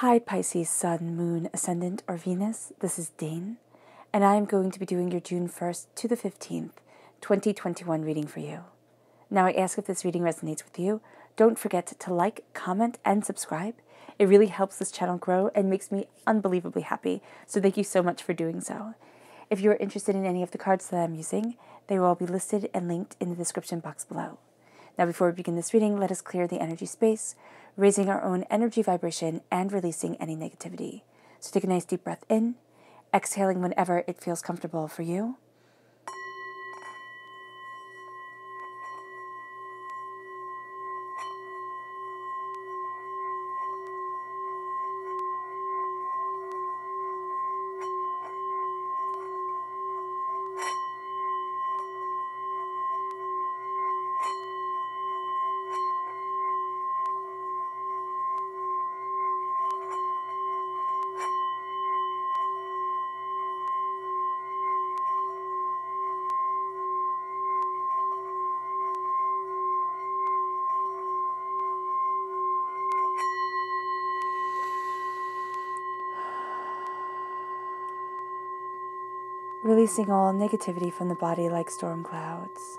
Hi Pisces, Sun, Moon, Ascendant, or Venus. This is Dane, and I am going to be doing your June 1st to the 15th, 2021 reading for you. Now I ask if this reading resonates with you, don't forget to like, comment, and subscribe. It really helps this channel grow and makes me unbelievably happy, so thank you so much for doing so. If you are interested in any of the cards that I'm using, they will all be listed and linked in the description box below. Now before we begin this reading, let us clear the energy space, raising our own energy vibration and releasing any negativity. So take a nice deep breath in, exhaling whenever it feels comfortable for you. Releasing all negativity from the body like storm clouds,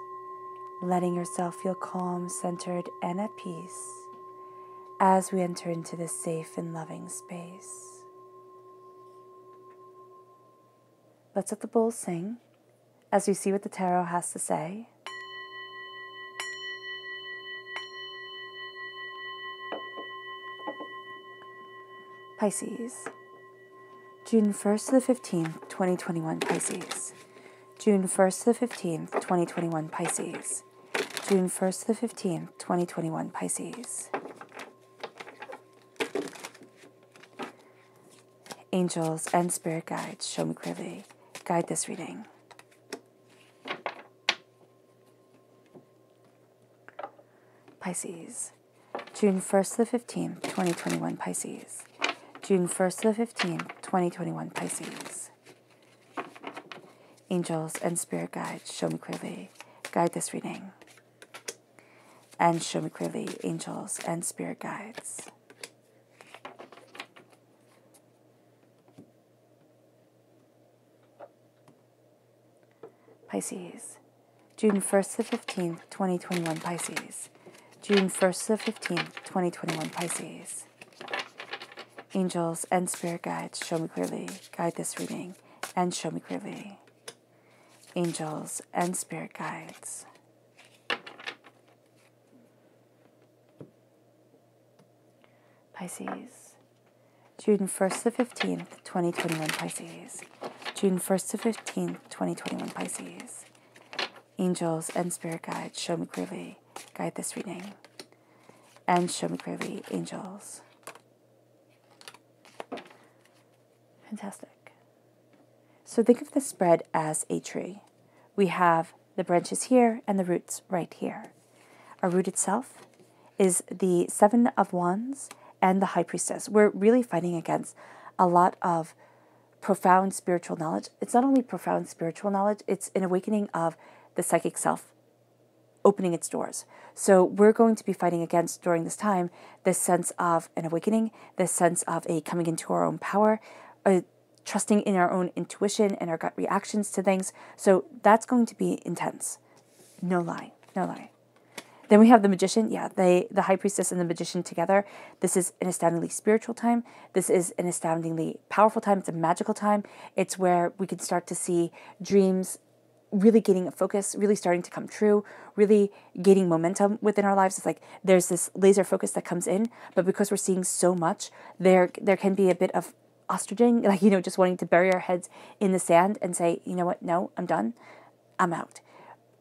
letting yourself feel calm, centered, and at peace as we enter into this safe and loving space. Let's let the bowl sing as we see what the tarot has to say. Pisces, June 1st to the 15th, 2021, Pisces. June 1st to the 15th, 2021, Pisces. June 1st to the 15th, 2021, Pisces. Angels and spirit guides, show me clearly. Guide this reading. Pisces, June 1st to the 15th, 2021, Pisces. June 1st to the 15th, 2021, Pisces. Angels and spirit guides, show me clearly. Guide this reading. And show me clearly, angels and spirit guides. Pisces, June 1st to the 15th, 2021, Pisces. June 1st to the 15th, 2021, Pisces. Angels and spirit guides, show me clearly. Guide this reading and show me clearly. Angels and spirit guides. Pisces, June 1st to the 15th, 2021, Pisces. June 1st to 15th, 2021, Pisces. Angels and spirit guides, show me clearly. Guide this reading and show me clearly, angels. Fantastic. So think of the spread as a tree. We have the branches here and the roots right here. Our root itself is the Seven of Wands and the High Priestess. We're really fighting against a lot of profound spiritual knowledge. It's not only profound spiritual knowledge, it's an awakening of the psychic self opening its doors. So we're going to be fighting against, during this time, this sense of an awakening, this sense of a coming into our own power, trusting in our own intuition and our gut reactions to things. So that's going to be intense. No lie, no lie. Then we have the Magician. Yeah, the High Priestess and the Magician together. This is an astoundingly spiritual time. This is an astoundingly powerful time. It's a magical time. It's where we can start to see dreams really gaining a focus, really starting to come true, really gaining momentum within our lives. It's like there's this laser focus that comes in, but because we're seeing so much, there can be a bit of ostriching, like, just wanting to bury our heads in the sand and say, you know what, no, I'm done, I'm out.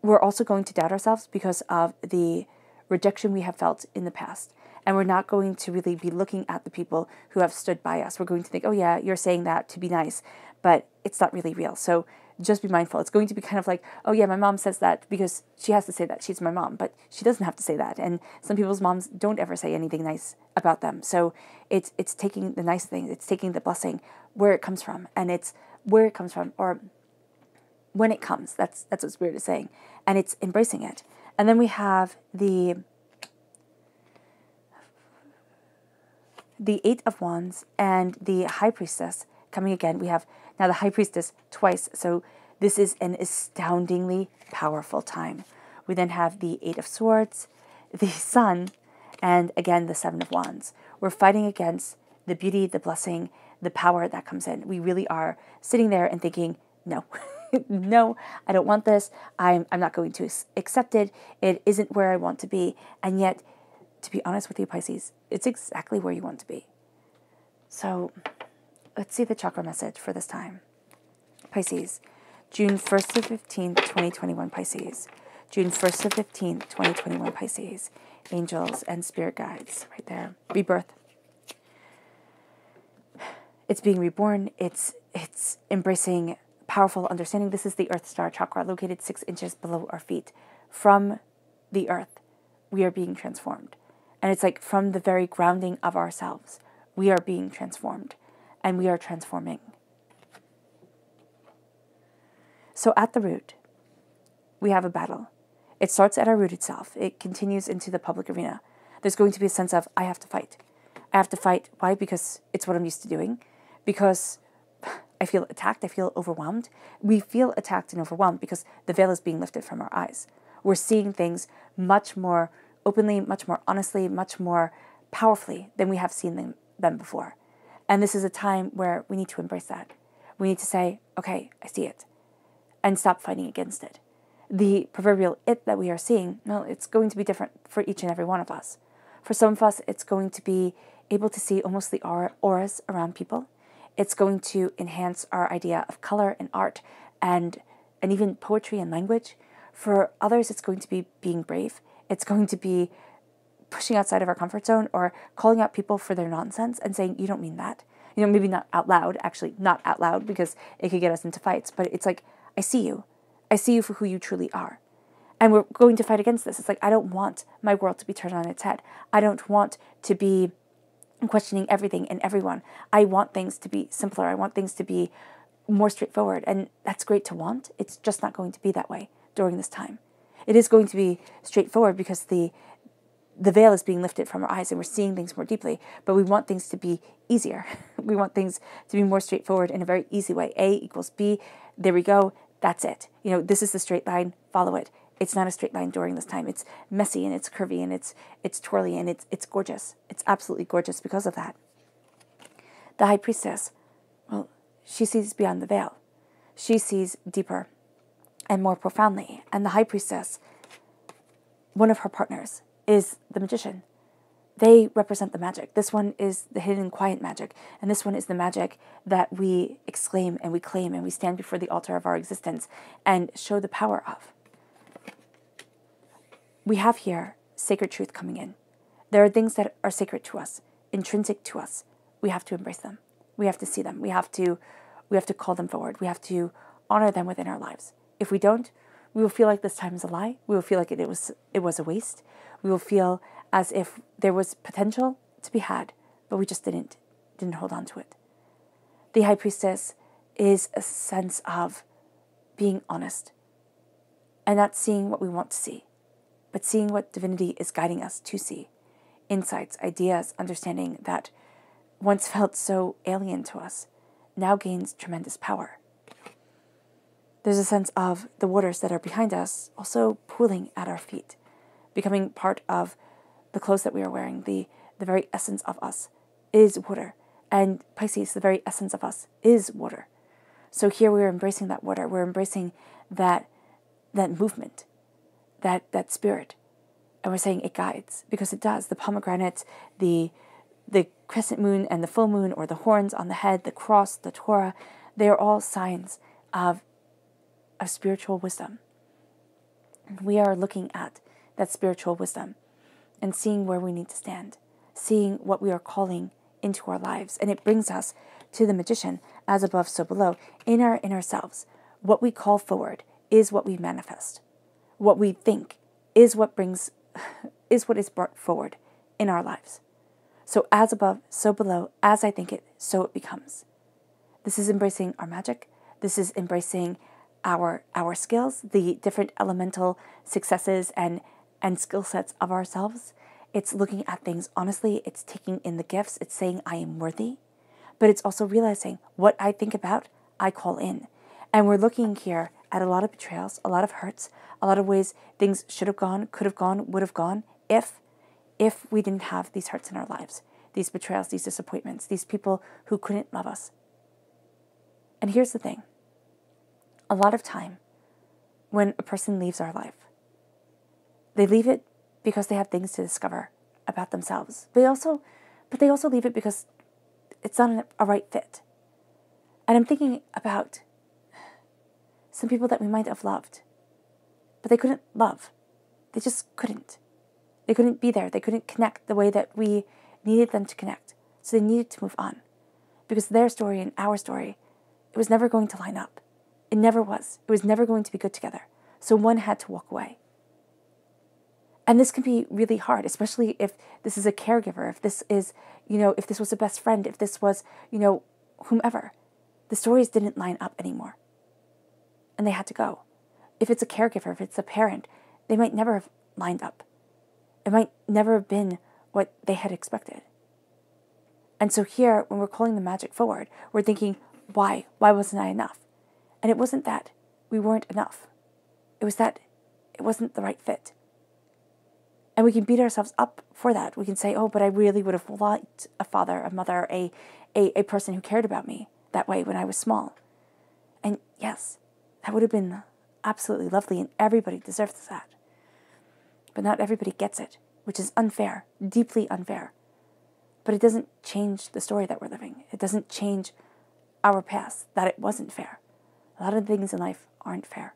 We're also going to doubt ourselves because of the rejection we have felt in the past. And we're not going to really be looking at the people who have stood by us. We're going to think, oh yeah, you're saying that to be nice, but it's not really real. So just be mindful. It's going to be kind of like, oh yeah, my mom says that because she has to say that. She's my mom, but she doesn't have to say that. And some people's moms don't ever say anything nice about them. So it's taking the nice things, it's taking the blessing where it comes from, and it's where it comes from, or when it comes. That's what Spirit is saying, and it's embracing it. And then we have the the Eight of Wands and the High Priestess coming again. We have now the High Priestess twice, so this is an astoundingly powerful time. We then have the Eight of Swords, the Sun, and again the Seven of Wands. We're fighting against the beauty, the blessing, the power that comes in. We really are sitting there and thinking, no, no, I don't want this. I'm not going to accept it. It isn't where I want to be. And yet, to be honest with you, Pisces, it's exactly where you want to be. So let's see the chakra message for this time. Pisces, June 1st to 15th, 2021, Pisces. June 1st to 15th, 2021, Pisces. Angels and spirit guides right there. Rebirth. It's being reborn. It's embracing powerful understanding. This is the Earth Star chakra located 6 inches below our feet. From the earth, we are being transformed. And it's like from the very grounding of ourselves, we are being transformed and we are transforming. So at the root, we have a battle. It starts at our rooted self. It continues into the public arena. There's going to be a sense of, I have to fight. I have to fight. Why? Because it's what I'm used to doing. Because I feel attacked. I feel overwhelmed. We feel attacked and overwhelmed because the veil is being lifted from our eyes. We're seeing things much more openly, much more honestly, much more powerfully than we have seen them before. And this is a time where we need to embrace that. We need to say, okay, I see it, and stop fighting against it. The proverbial it that we are seeing, well, it's going to be different for each and every one of us. For some of us, it's going to be able to see almost the auras around people. It's going to enhance our idea of color and art and even poetry and language. For others, it's going to be being brave. It's going to be pushing outside of our comfort zone or calling out people for their nonsense and saying, you don't mean that. You know, maybe not out loud, actually not out loud because it could get us into fights, but it's like, I see you. I see you for who you truly are. And we're going to fight against this. It's like, I don't want my world to be turned on its head. I don't want to be questioning everything and everyone. I want things to be simpler. I want things to be more straightforward. And that's great to want. It's just not going to be that way during this time. It is going to be straightforward because the veil is being lifted from our eyes and we're seeing things more deeply, but we want things to be easier. We want things to be more straightforward in a very easy way. A equals B. There we go. That's it. You know, this is the straight line. Follow it. It's not a straight line during this time. It's messy and it's curvy and it's twirly and it's gorgeous. It's absolutely gorgeous because of that. The High Priestess, well, she sees beyond the veil. She sees deeper and more profoundly. And the High Priestess, one of her partners, is the Magician. They represent the magic. This one is the hidden, quiet magic. And this one is the magic that we exclaim and we claim and we stand before the altar of our existence and show the power of. We have here sacred truth coming in. There are things that are sacred to us, intrinsic to us. We have to embrace them. We have to see them. We have to call them forward. We have to honor them within our lives. If we don't, we will feel like this time is a lie. We will feel like it was a waste. We will feel as if there was potential to be had, but we just didn't hold on to it. The High Priestess is a sense of being honest and not seeing what we want to see, but seeing what divinity is guiding us to see. Insights, ideas, understanding that once felt so alien to us now gains tremendous power. There's a sense of the waters that are behind us also pooling at our feet, becoming part of the clothes that we are wearing. The very essence of us is water. And Pisces, the very essence of us is water. So here we're embracing that water. We're embracing that movement, that spirit. And we're saying it guides, because it does. The pomegranate, the crescent moon and the full moon, or the horns on the head, the cross, the Torah, they are all signs of spiritual wisdom. We are looking at that spiritual wisdom and seeing where we need to stand, seeing what we are calling into our lives. And it brings us to the Magician, as above, so below, in our inner selves. What we call forward is what we manifest. What we think is what is brought forward in our lives. So as above, so below, as I think it, so it becomes. This is embracing our magic. This is embracing our skills, the different elemental successes and skill sets of ourselves. It's looking at things honestly. It's taking in the gifts. It's saying, I am worthy. But it's also realizing what I think about, I call in. And we're looking here at a lot of betrayals, a lot of hurts, a lot of ways things should have gone, could have gone, would have gone if we didn't have these hurts in our lives, these betrayals, these disappointments, these people who couldn't love us. And here's the thing. A lot of time when a person leaves our life, they leave it because they have things to discover about themselves. But they also leave it because it's not a right fit. And I'm thinking about some people that we might have loved, but they couldn't love. They just couldn't. They couldn't be there. They couldn't connect the way that we needed them to connect. So they needed to move on. Because their story and our story, it was never going to line up. It never was. It was never going to be good together. So one had to walk away. And this can be really hard, especially if this is a caregiver, if this is, if this was a best friend, if this was, whomever. The stories didn't line up anymore. And they had to go. If it's a caregiver, if it's a parent, they might never have lined up. It might never have been what they had expected. And so here, when we're calling the magic forward, we're thinking, why? Why wasn't I enough? And it wasn't that we weren't enough. It was that it wasn't the right fit. And we can beat ourselves up for that. We can say, oh, but I really would have liked a father, a mother, a person who cared about me that way when I was small. And yes, that would have been absolutely lovely, and everybody deserves that. But not everybody gets it, which is unfair, deeply unfair. But it doesn't change the story that we're living. It doesn't change our past, that it wasn't fair. A lot of things in life aren't fair.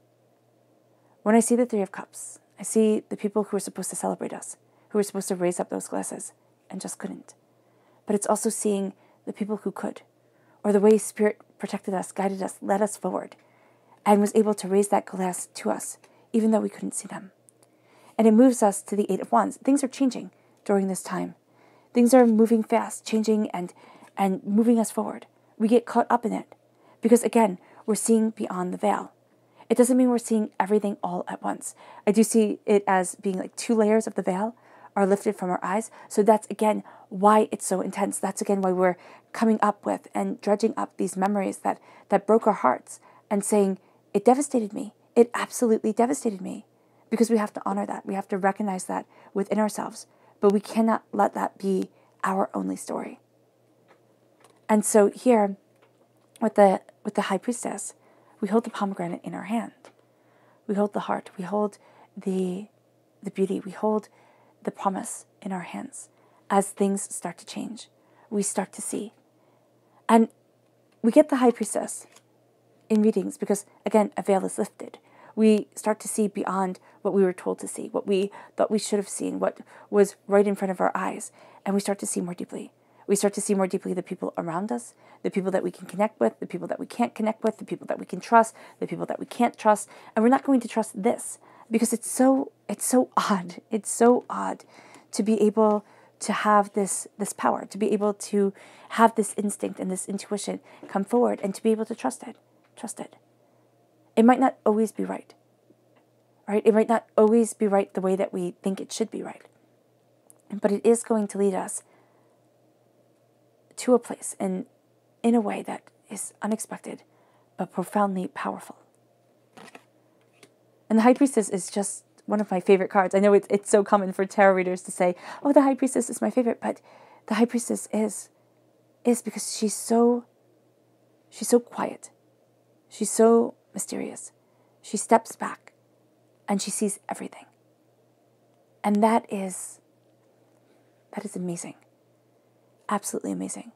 When I see the Three of Cups, I see the people who were supposed to celebrate us, who were supposed to raise up those glasses, and just couldn't. But it's also seeing the people who could, or the way Spirit protected us, guided us, led us forward, and was able to raise that glass to us, even though we couldn't see them. And it moves us to the Eight of Wands. Things are changing during this time. Things are moving fast, changing and moving us forward. We get caught up in it because, again, we're seeing beyond the veil. It doesn't mean we're seeing everything all at once. I do see it as being like 2 layers of the veil are lifted from our eyes. So that's, again, why it's so intense. That's, again, why we're coming up with and dredging up these memories that broke our hearts and saying, it devastated me. It absolutely devastated me. Because we have to honor that. We have to recognize that within ourselves. But we cannot let that be our only story. And so here, with the High Priestess, we hold the pomegranate in our hand. We hold the heart. We hold the beauty. We hold the promise in our hands. As things start to change, we start to see. And we get the High Priestess in readings because, again, a veil is lifted. We start to see beyond what we were told to see, what we thought we should have seen, what was right in front of our eyes, and we start to see more deeply. We start to see more deeply the people around us, the people that we can connect with, the people that we can't connect with, the people that we can trust, the people that we can't trust, and we're not going to trust this because it's so odd. It's so odd to be able to have this power, to be able to have this instinct and this intuition come forward and to be able to trust it. Trust it. It might not always be right? It might not always be right the way that we think it should be right. But it is going to lead us to a place and in a way that is unexpected, but profoundly powerful. And the High Priestess is just one of my favorite cards. I know it's so common for tarot readers to say, oh, the High Priestess is my favorite, but the High Priestess is because she's so quiet. She's so mysterious. She steps back and she sees everything. And that is amazing. Absolutely amazing.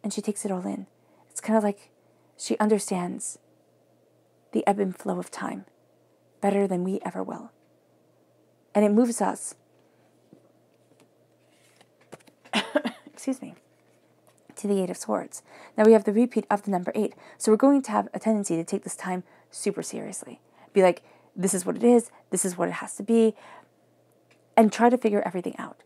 And she takes it all in. It's kind of like she understands the ebb and flow of time better than we ever will. And it moves us, excuse me, to the Eight of Swords. Now we have the repeat of the number 8. So we're going to have a tendency to take this time super seriously. Be like, this is what it is. This is what it has to be. And try to figure everything out.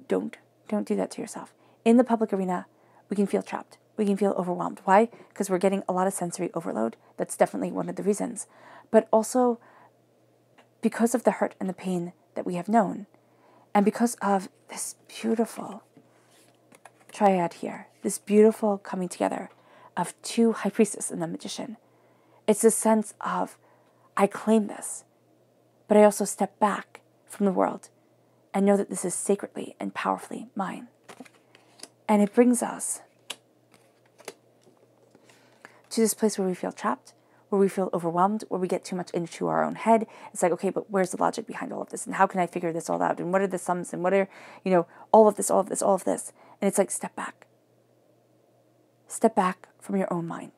Don't do that to yourself. In the public arena, we can feel trapped. We can feel overwhelmed. Why? Because we're getting a lot of sensory overload. That's definitely one of the reasons. But also because of the hurt and the pain that we have known. And because of this beautiful triad here, this beautiful coming together of two high priestess and the magician, it's a sense of, I claim this, but I also step back from the world and know that this is sacredly and powerfully mine. And it brings us to this place where we feel trapped, where we feel overwhelmed, where we get too much into our own head. It's like, okay, but where's the logic behind all of this? And how can I figure this all out? And what are the sums? And what are, all of this, all of this, all of this? And it's like, step back. Step back from your own mind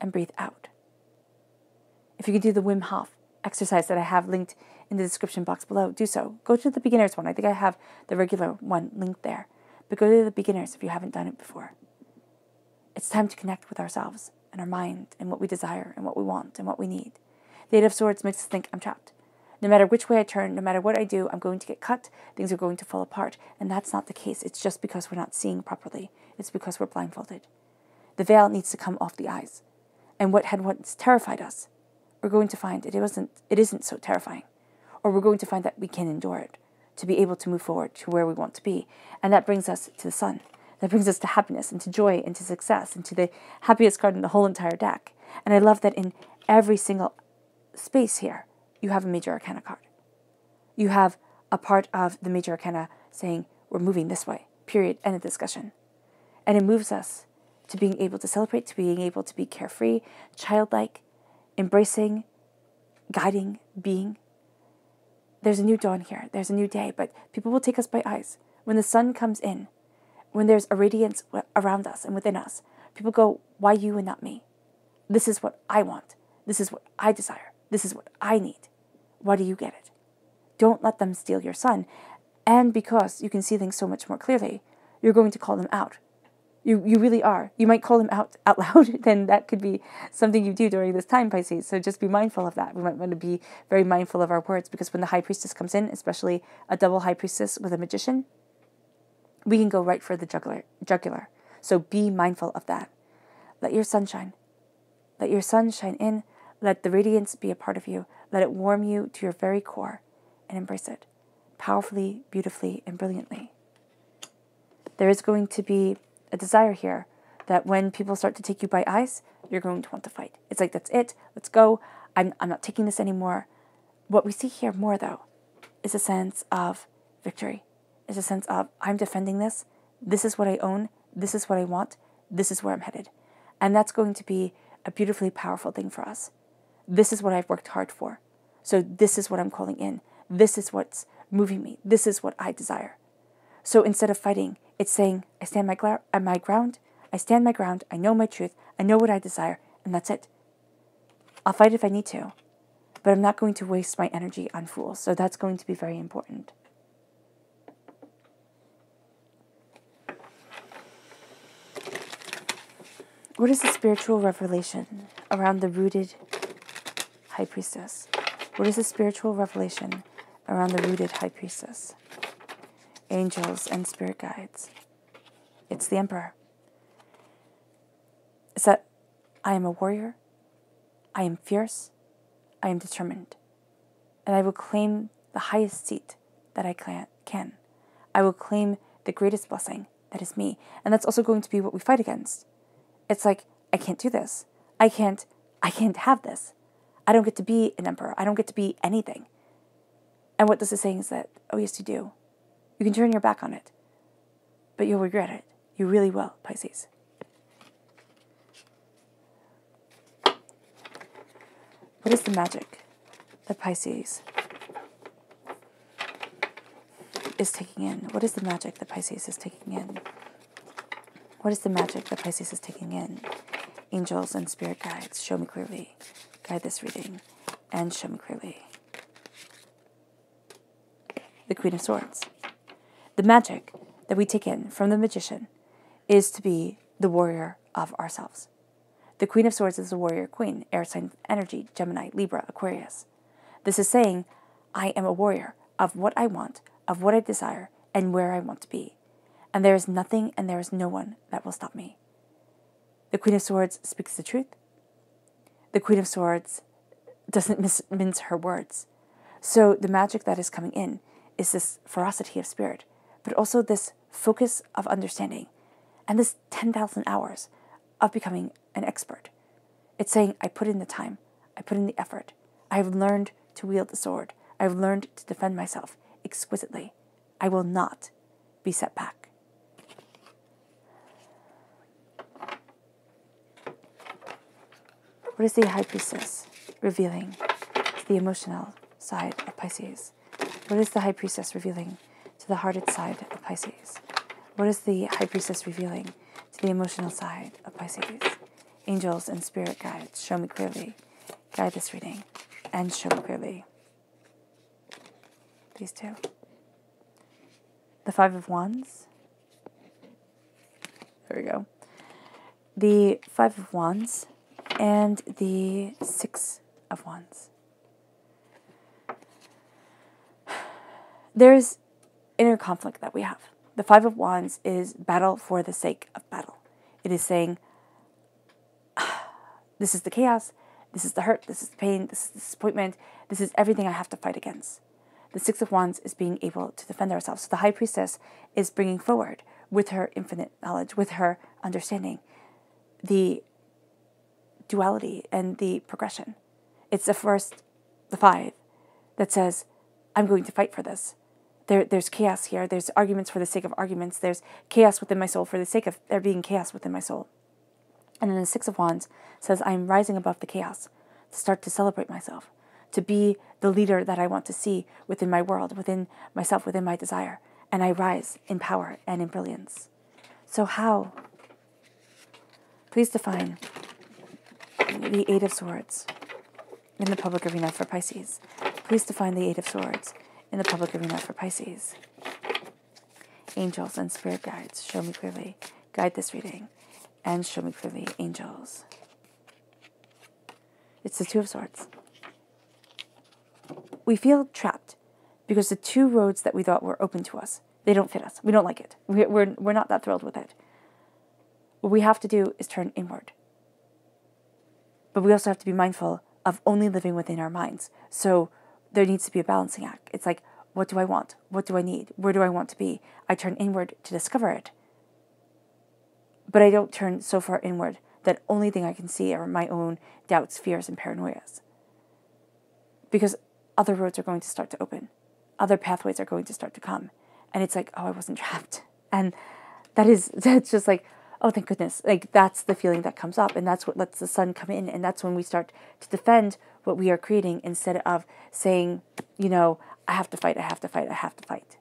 and breathe out. If you can do the Wim Hof exercise that I have linked in the description box below, do so. Go to the beginner's one. I think I have the regular one linked there. But go to the beginners if you haven't done it before. It's time to connect with ourselves and our mind and what we desire and what we want and what we need. The Eight of Swords makes us think I'm trapped. No matter which way I turn, no matter what I do, I'm going to get cut. Things are going to fall apart. And that's not the case. It's just because we're not seeing properly. It's because we're blindfolded. The veil needs to come off the eyes. And what had once terrified us, we're going to find it isn't so terrifying. Or we're going to find that we can endure it to be able to move forward to where we want to be. And that brings us to the sun. That brings us to happiness and to joy and to success and to the happiest card in the whole entire deck. And I love that in every single space here, you have a major arcana card. You have a part of the major arcana saying, we're moving this way, period, end of discussion. And it moves us to being able to celebrate, to being able to be carefree, childlike, embracing, guiding, being. There's a new dawn here. There's a new day, but people will take us by eyes. When the sun comes in, when there's a radiance around us and within us, people go, why you and not me? This is what I want. This is what I desire. This is what I need. Why do you get it? Don't let them steal your sun. And because you can see things so much more clearly, you're going to call them out. You really are. You might call them out loud, then that could be something you do during this time, Pisces. So just be mindful of that. We might want to be very mindful of our words, because when the High Priestess comes in, especially a double High Priestess with a Magician, we can go right for the jugular. So be mindful of that. Let your sun shine. Let your sun shine in. Let the radiance be a part of you. Let it warm you to your very core and embrace it powerfully, beautifully, and brilliantly. There is going to be a desire here that when people start to take you by eyes, you're going to want to fight. It's like, that's it. Let's go. I'm not taking this anymore. What we see here more, though, is a sense of victory. Is a sense of, I'm defending this. This is what I own. This is what I want. This is where I'm headed. And that's going to be a beautifully powerful thing for us. This is what I've worked hard for. So this is what I'm calling in. This is what's moving me. This is what I desire. So instead of fighting, it's saying, I stand my ground. I stand my ground. I know my truth. I know what I desire. And that's it. I'll fight if I need to. But I'm not going to waste my energy on fools. So that's going to be very important. What is the spiritual revelation around the rooted High Priestess? What is the spiritual revelation around the rooted High Priestess? Angels and spirit guides. It's the Emperor. It's that I am a warrior. I am fierce. I am determined. And I will claim the highest seat that I can. I will claim the greatest blessing that is me. And that's also going to be what we fight against. It's like, I can't do this. I can't have this. I don't get to be an emperor. I don't get to be anything. And what this is saying is that, oh yes, you do. You can turn your back on it, but you'll regret it. You really will, Pisces. What is the magic that Pisces is taking in? What is the magic that Pisces is taking in? What is the magic that Pisces is taking in? Angels and spirit guides, show me clearly. Guide this reading and show me clearly. The Queen of Swords. The magic that we take in from the Magician is to be the warrior of ourselves. The Queen of Swords is the warrior queen, air sign energy, Gemini, Libra, Aquarius. This is saying, I am a warrior of what I want, of what I desire, and where I want to be. And there is nothing and there is no one that will stop me. The Queen of Swords speaks the truth. The Queen of Swords doesn't mince her words. So the magic that is coming in is this ferocity of spirit, but also this focus of understanding and this 10,000 hours of becoming an expert. It's saying, I put in the time, I put in the effort, I have learned to wield the sword, I have learned to defend myself exquisitely. I will not be set back. What is the High Priestess revealing to the emotional side of Pisces? What is the High Priestess revealing to the hearted side of Pisces? What is the High Priestess revealing to the emotional side of Pisces? Angels and spirit guides, show me clearly. Guide this reading and show me clearly. These two. The Five of Wands. There we go. The Five of Wands and the Six of Wands. There's inner conflict that we have. The Five of Wands is battle for the sake of battle. It is saying, this is the chaos, this is the hurt, this is the pain, this is the disappointment, this is everything I have to fight against. The Six of Wands is being able to defend ourselves. So the High Priestess is bringing forward, with her infinite knowledge, with her understanding, the duality and the progression. It's the five, that says, I'm going to fight for this. There's chaos here. There's arguments for the sake of arguments. There's chaos within my soul for the sake of there being chaos within my soul. And then the Six of Wands says, I'm rising above the chaos to start to celebrate myself, to be the leader that I want to see within my world, within myself, within my desire. And I rise in power and in brilliance. So how? Please define the Eight of Swords in the public arena for Pisces. Please define the Eight of Swords in the public arena for Pisces. Angels and spirit guides, show me clearly. Guide this reading and show me clearly, angels. It's the Two of Swords. We feel trapped because the two roads that we thought were open to us, they don't fit us. We don't like it. We're not that thrilled with it. What we have to do is turn inward. But we also have to be mindful of only living within our minds. So there needs to be a balancing act. It's like, what do I want? What do I need? Where do I want to be? I turn inward to discover it. But I don't turn so far inward that only thing I can see are my own doubts, fears, and paranoias. Because other roads are going to start to open. Other pathways are going to start to come. And it's like, oh, I wasn't trapped. And that's just like, oh, thank goodness. Like, that's the feeling that comes up. And that's what lets the sun come in. And that's when we start to defend what we are creating instead of saying, I have to fight, I have to fight, I have to fight.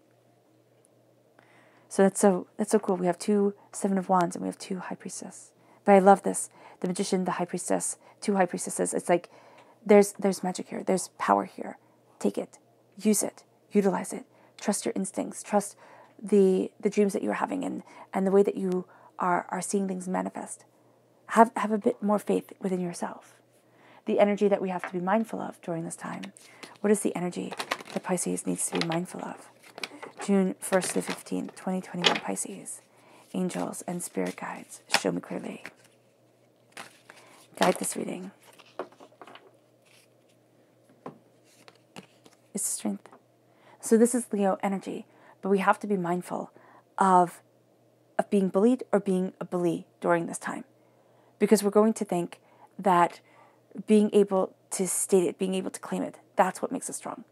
So that's so cool. We have two Seven of Wands and we have two High Priestess. But I love this. The Magician, the High Priestess, two High Priestesses. It's like there's magic here. There's power here. Take it. Use it. Utilize it. Trust your instincts. Trust the dreams that you're having and the way that you are seeing things manifest. Have a bit more faith within yourself. The energy that we have to be mindful of during this time. What is the energy that Pisces needs to be mindful of? June 1st to the 15th, 2021, Pisces. Angels and spirit guides, show me clearly. Guide this reading. It's strength. So this is Leo energy, but we have to be mindful of being bullied or being a bully during this time. Because we're going to think that being able to state it, being able to claim it, that's what makes us strong.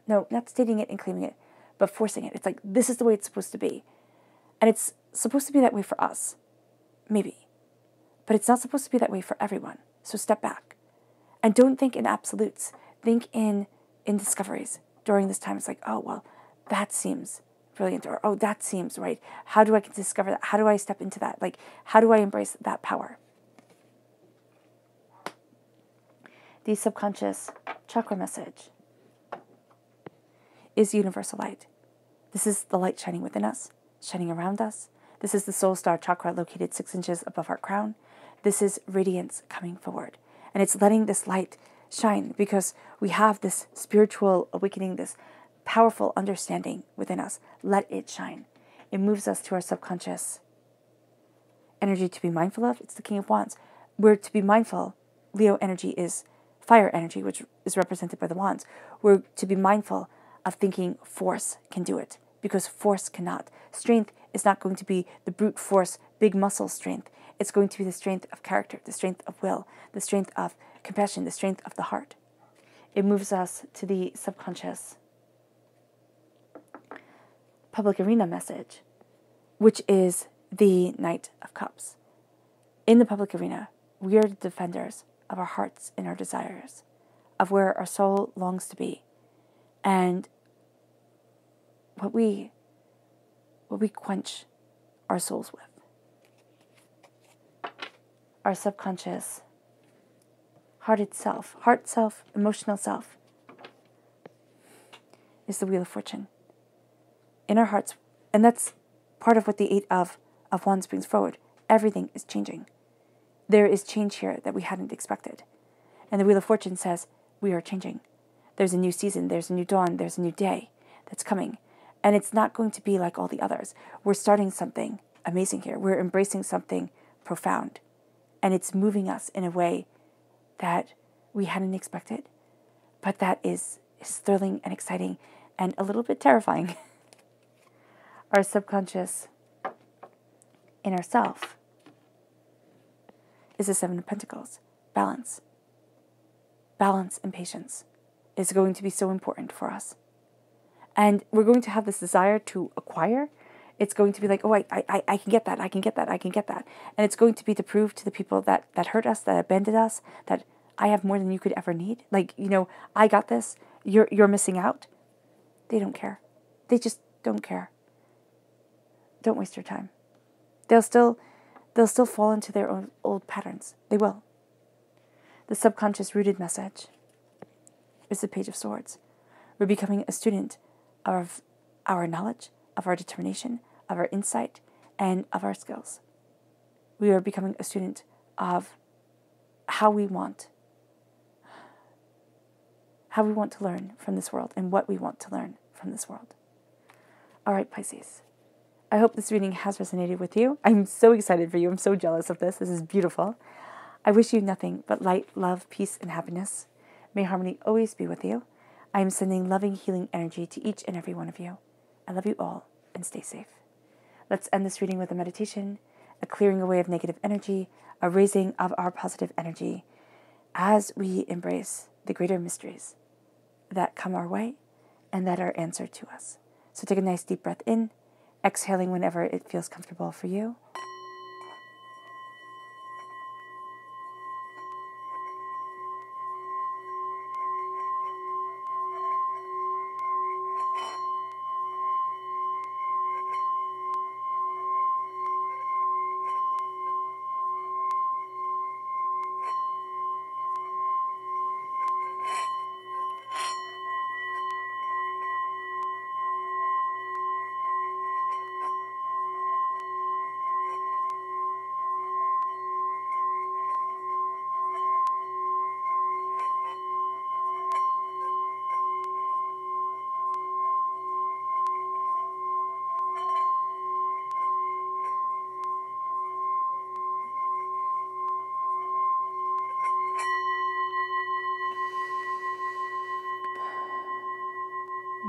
No, not stating it and claiming it, but forcing it. It's like, this is the way it's supposed to be. And it's supposed to be that way for us. Maybe. But it's not supposed to be that way for everyone. So step back. And don't think in absolutes. Think in discoveries during this time. It's like, oh, well, that seems brilliant. Or, oh, that seems right. How do I discover that? How do I step into that? Like, how do I embrace that power? The subconscious chakra message is universal light. This is the light shining within us, shining around us. This is the soul star chakra located 6 inches above our crown. This is radiance coming forward. And it's letting this light shine because we have this spiritual awakening, this powerful understanding within us. Let it shine. It moves us to our subconscious energy to be mindful of. It's the King of Wands. We're to be mindful. Leo energy is fire energy, which is represented by the wands. We're to be mindful of thinking force can do it, because force cannot. Strength is not going to be the brute force, big muscle strength. It's going to be the strength of character, the strength of will, the strength of compassion, the strength of the heart. It moves us to the subconscious public arena message, which is the Knight of Cups. In the public arena, we are the defenders of our hearts and our desires, of where our soul longs to be, and what we quench our souls with. Our subconscious heart self, emotional self, is the Wheel of Fortune. In our hearts, and that's part of what the Eight of Wands brings forward. Everything is changing. There is change here that we hadn't expected. And the Wheel of Fortune says, we are changing. There's a new season, there's a new dawn, there's a new day that's coming. And it's not going to be like all the others. We're starting something amazing here. We're embracing something profound. And it's moving us in a way that we hadn't expected, but that is thrilling and exciting and a little bit terrifying. Our subconscious inner self is the Seven of Pentacles. Balance. Balance and patience is going to be so important for us. And we're going to have this desire to acquire. It's going to be like, oh, I can get that, I can get that, I can get that. And it's going to be to prove to the people that hurt us, that abandoned us, that I have more than you could ever need. Like, I got this, you're missing out. They don't care. They just don't care. Don't waste your time. They'll still fall into their own old patterns. They will. The subconscious rooted message is the Page of Swords. We're becoming a student of our knowledge, of our determination, of our insight, and of our skills. We are becoming a student of how we want to learn from this world and what we want to learn from this world. All right, Pisces. I hope this reading has resonated with you. I'm so excited for you. I'm so jealous of this. This is beautiful. I wish you nothing but light, love, peace, and happiness. May harmony always be with you. I am sending loving, healing energy to each and every one of you. I love you all, and stay safe. Let's end this reading with a meditation, a clearing away of negative energy, a raising of our positive energy as we embrace the greater mysteries that come our way and that are answered to us. So take a nice deep breath in, exhaling whenever it feels comfortable for you.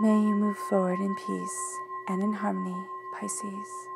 May you move forward in peace and in harmony, Pisces.